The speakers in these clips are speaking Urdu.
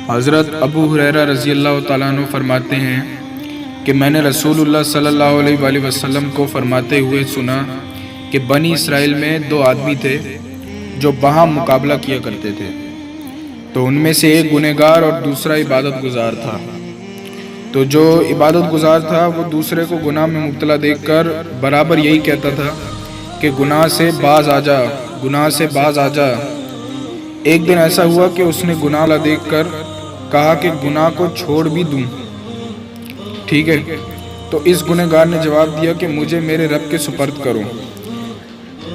حضرت ابو ہریرہ رضی اللہ تعالیٰ عنہ فرماتے ہیں کہ میں نے رسول اللہ صلی اللہ علیہ وآلہ وسلم کو فرماتے ہوئے سنا کہ بنی اسرائیل میں 2 آدمی تھے جو باہم مقابلہ کیا کرتے تھے، تو ان میں سے ایک گنہگار اور دوسرا عبادت گزار تھا۔ تو جو عبادت گزار تھا وہ دوسرے کو گناہ میں مبتلا دیکھ کر برابر یہی کہتا تھا کہ گناہ سے باز آ جا، گناہ سے باز آ جا۔ ایک دن ایسا ہوا کہ اس نے گناہ لا دیکھ کر کہا کہ گناہ کو چھوڑ بھی دوں، ٹھیک ہے؟ تو اس گنہگار نے جواب دیا کہ مجھے میرے رب کے سپرد کرو۔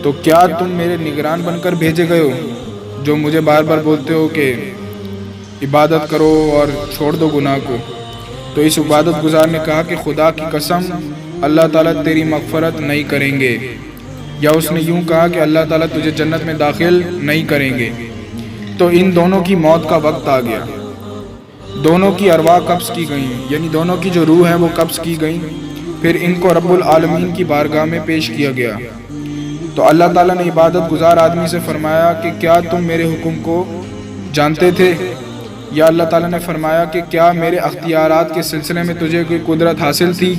تو کیا تم میرے نگران بن کر بھیجے گئے ہو جو مجھے بار بار بولتے ہو کہ عبادت کرو اور چھوڑ دو گناہ کو؟ تو اس عبادت گزار نے کہا کہ خدا کی قسم اللہ تعالیٰ تیری مغفرت نہیں کریں گے، یا اس نے یوں کہا کہ اللہ تعالیٰ تجھے جنت میں داخل نہیں کریں گے۔ تو ان دونوں کی موت کا وقت آ گیا، دونوں کی ارواح قبض کی گئیں، یعنی دونوں کی جو روح ہیں وہ قبض کی گئیں۔ پھر ان کو رب العالمین کی بارگاہ میں پیش کیا گیا۔ تو اللہ تعالیٰ نے عبادت گزار آدمی سے فرمایا کہ کیا تم میرے حکم کو جانتے تھے؟ یا اللہ تعالیٰ نے فرمایا کہ کیا میرے اختیارات کے سلسلے میں تجھے کوئی قدرت حاصل تھی؟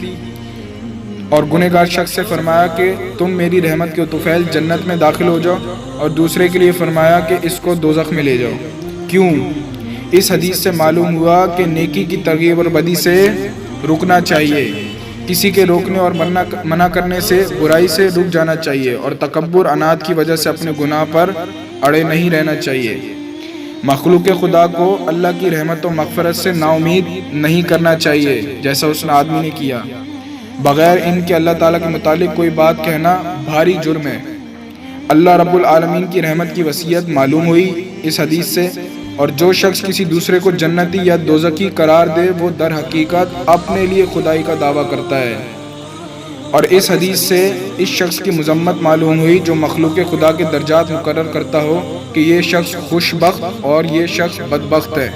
اور گنہگار شخص سے فرمایا کہ تم میری رحمت کے طفیل جنت میں داخل ہو جاؤ، اور دوسرے کے لیے فرمایا کہ اس کو دوزخ میں لے جاؤ۔ کیوں؟ اس حدیث سے معلوم ہوا کہ نیکی کی ترغیب اور بدی سے رکنا چاہیے، کسی کے روکنے اور منع کرنے سے برائی سے رک جانا چاہیے، اور تکبر انات کی وجہ سے اپنے گناہ پر اڑے نہیں رہنا چاہیے۔ مخلوق خدا کو اللہ کی رحمت و مغفرت سے نا امید نہیں کرنا چاہیے جیسا اس آدمی نے کیا۔ بغیر ان کے اللہ تعالیٰ کے متعلق کوئی بات کہنا بھاری جرم ہے۔ اللہ رب العالمین کی رحمت کی وصیت معلوم ہوئی اس حدیث سے، اور جو شخص کسی دوسرے کو جنتی یا دوزخی قرار دے وہ در حقیقت اپنے لیے خدائی کا دعویٰ کرتا ہے۔ اور اس حدیث سے اس شخص کی مذمت معلوم ہوئی جو مخلوق خدا کے درجات مقرر کرتا ہو کہ یہ شخص خوش بخت اور یہ شخص بدبخت ہے۔